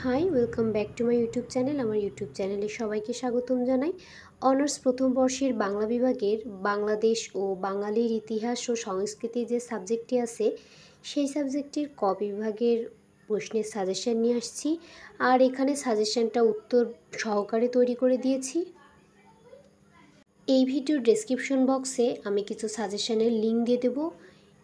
Hi welcome back to my YouTube channel. আমার YouTube চ্যানেলে সবাইকে স্বাগতম জানাই। অনার্স প্রথম বর্ষের বাংলা বিভাগের বাংলাদেশ ও বাঙালির ইতিহাস ও সংস্কৃতি যে সাবজেক্টটি আছে সেই সাবজেক্টটির ক বিভাগের প্রশ্নের সাজেশন নিয়ে আসছি। আর এখানে সাজেশনটা উত্তর সহকারে তৈরি করে দিয়েছি। এই ভিডিওর ডেসক্রিপশন বক্সে আমি কিছু সাজেশনের লিঙ্ক দিয়ে দেবো।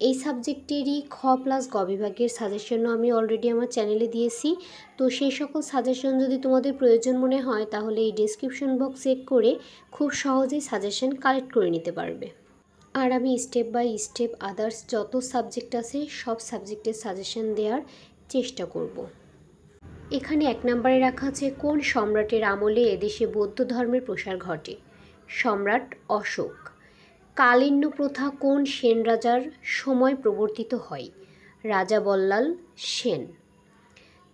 এই সাবজেক্টেরই খ প্লাস গ বিভাগের সাজেশনও আমি অলরেডি আমার চ্যানেলে দিয়েছি। তো সেই সকল সাজেশন যদি তোমাদের প্রয়োজন মনে হয় তাহলে এই ডেসক্রিপশন বক্স চেক করে খুব সহজেই সাজেশন কালেক্ট করে নিতে পারবে। আর আমি স্টেপ বাই স্টেপ আদার্স যত সাবজেক্ট আছে সব সাবজেক্টের সাজেশন দেওয়ার চেষ্টা করব। এখানে 1 নম্বরে রাখা আছে কোন সম্রাটের আমলে এদেশে বৌদ্ধ ধর্মের প্রসার ঘটে? সম্রাট অশোক। কালিন্য প্রথা কোন সেন রাজার সময় প্রবর্তিত হয়? রাজা বল্লাল সেন।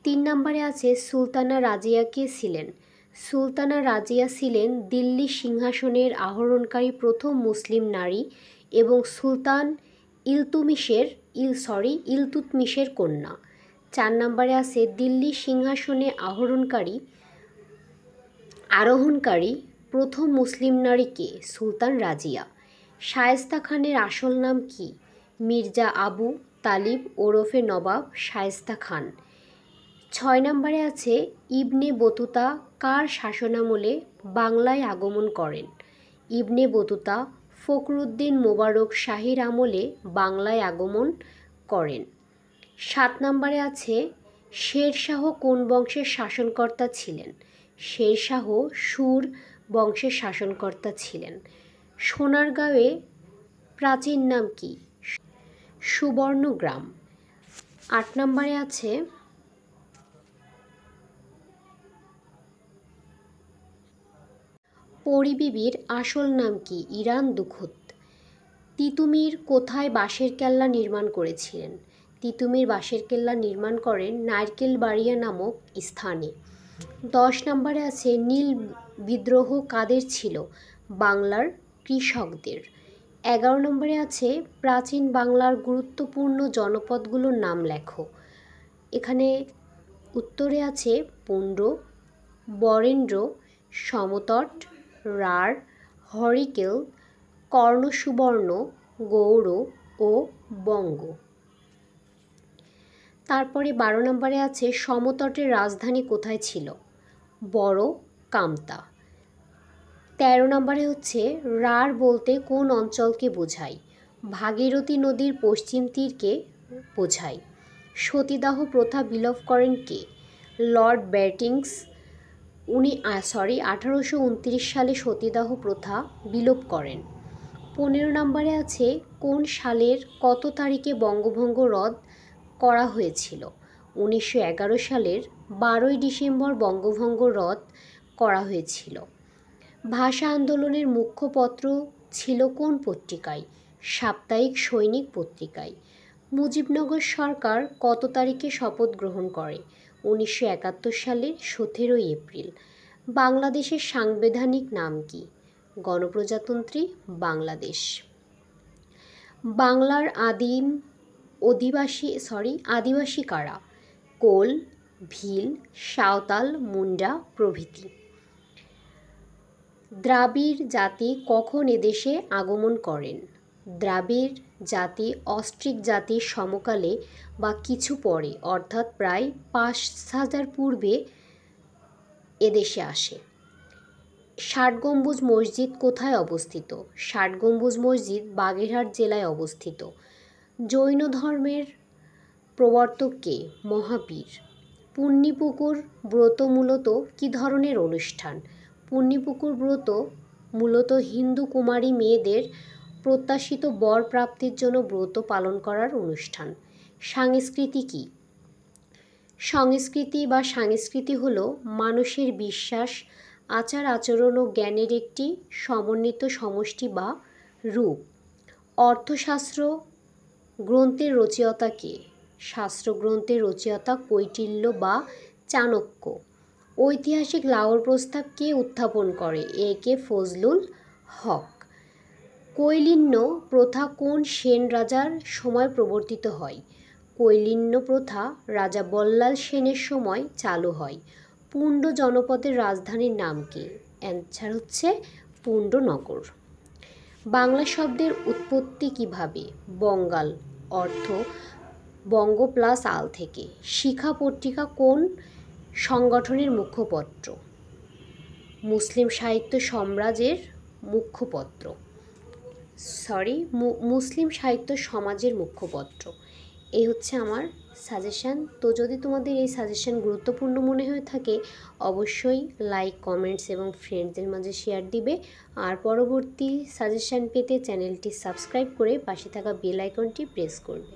3 নম্বরে আছে সুলতানা রাজিয়া কে ছিলেন? সুলতানা রাজিয়া ছিলেন দিল্লি সিংহাসনের আরোহণকারী প্রথম মুসলিম নারী এবং সুলতান ইলতুৎমিশের কন্যা। 4 নম্বরে আছে দিল্লি সিংহাসনে আরোহণকারী প্রথম মুসলিম নারী কে? সুলতান রাজিয়া। শায়েস্তা খানের আসল নাম কি? মির্জা আবু তালিব ওরফে নবাব শায়েস্তা খান। 6 নম্বরে আছে ইবনে বতুতা কার শাসনামলে বাংলায় আগমন করেন? ইবনে বতুতা ফখরুদ্দীন মোবারক শাহীর আমলে বাংলায় আগমন করেন। 7 নম্বরে আছে শেরশাহ কোন বংশের শাসনকর্তা ছিলেন? শেরশাহ সুর বংশের শাসনকর্তা ছিলেন। সোনারগাঁওয়ে প্রাচীন নাম কি? সুবর্ণগ্রাম। 8 নম্বরে আছে পরিবিবির আসল নাম কি? ইরান দুখুত। তিতুমির কোথায় বাঁশের কেল্লা নির্মাণ করেছিলেন? তিতুমির বাঁশের কেল্লা নির্মাণ করেন নারকেলবাড়িয়া নামক স্থানে। 10 নম্বরে আছে নীল বিদ্রোহ কাদের ছিল? বাংলার কৃষকদের। 11 নম্বরে আছে প্রাচীন বাংলার গুরুত্বপূর্ণ জনপদগুলোর নাম লেখো। এখানে উত্তরে আছে পুণ্ড, বরেন্দ্র, সমতট, রাঢ়, হরিকেল, কর্ণসুবর্ণ, গৌড় ও বঙ্গ। তারপরে 12 নম্বরে আছে সমতটের রাজধানী কোথায় ছিল? বড় কামতা। 13 নম্বরে হচ্ছে রাঢ় বলতে কোন অঞ্চলকে বোঝায়? ভাগীরথী নদীর পশ্চিম তীরকে বোঝায়। সতীদাহ প্রথা বিলোপ করেন কে? লর্ড বেটিংস 1829 সালে সতীদাহ প্রথা বিলোপ করেন। 15 নম্বরে আছে কোন সালের কত তারিখে বঙ্গভঙ্গ রদ করা হয়েছিল? 1911 সালের 12 ডিসেম্বর বঙ্গভঙ্গ রদ করা হয়েছিল। ভাষা আন্দোলনের মুখপত্র ছিল কোন পত্রিকায়? সাপ্তাহিক সৈনিক পত্রিকায়। মুজিবনগর সরকার কত তারিখে শপথ গ্রহণ করে? 1971 সালের 17 এপ্রিল। বাংলাদেশের সাংবিধানিক নাম কি? গণপ্রজাতন্ত্রী বাংলাদেশ। বাংলার আদিবাসী কারা? কোল, ভিল, সাঁওতাল, মুন্ডা প্রভৃতি। দ্রাবিড় জাতি কখন এদেশে আগমন করেন? দ্রাবিড় জাতি অস্ট্রিক জাতির সমকালে বা কিছু পরে অর্থাৎ প্রায় 5000 পূর্বে এদেশে আসে। 60 গম্বুজ মসজিদ কোথায় অবস্থিত? 60 গম্বুজ মসজিদ বাগেরহাট জেলায় অবস্থিত। জৈন ধর্মের প্রবর্তক কে? মহাবীর। পুণ্যিপুকুর ব্রত মূলত কী ধরনের অনুষ্ঠান? পুণ্যিপুকুর ব্রত মূলত হিন্দু কুমারী মেয়েদের প্রত্যাশিত বর প্রাপ্তির জন্য ব্রত পালন করার অনুষ্ঠান। সংস্কৃতি কি? সংস্কৃতি হল মানুষের বিশ্বাস, আচার আচরণ ও জ্ঞানের একটি সমন্বিত সমষ্টি বা রূপ। অর্থশাস্ত্র গ্রন্থের রচয়িতা কে? শাস্ত্রগ্রন্থের রচয়িতা কৌটিল্য বা চাণক্য। ঐতিহাসিক লাহোর প্রস্তাব কে উত্থাপন করে? A.K. ফজলুল হক। কৈলিন্য প্রথা কোন সেন রাজার সময় প্রবর্তিত হয়? কৈলিন্য প্রথা রাজা বল্লাল সেনের সময় চালু হয়। পুণ্ড জনপদের রাজধানীর নাম কি? অ্যান্সার হচ্ছে পুণ্ডনগর। বাংলা শব্দের উৎপত্তি কিভাবে? বঙ্গাল অর্থ বঙ্গ প্লাস আল থেকে। শিখা পত্রিকা কোন সংগঠনের মুখপত্র? মুসলিম সাহিত্য সমাজের মুখপত্র। মুসলিম সাহিত্য সমাজের মুখপত্র। এই হচ্ছে আমার সাজেশান। তো যদি তোমাদের এই সাজেশান গুরুত্বপূর্ণ মনে হয়ে থাকে অবশ্যই লাইক, কমেন্টস এবং ফ্রেন্ডসদের মাঝে শেয়ার দিবে। আর পরবর্তী সাজেশান পেতে চ্যানেলটি সাবস্ক্রাইব করে পাশে থাকা বেল আইকনটি প্রেস করবে।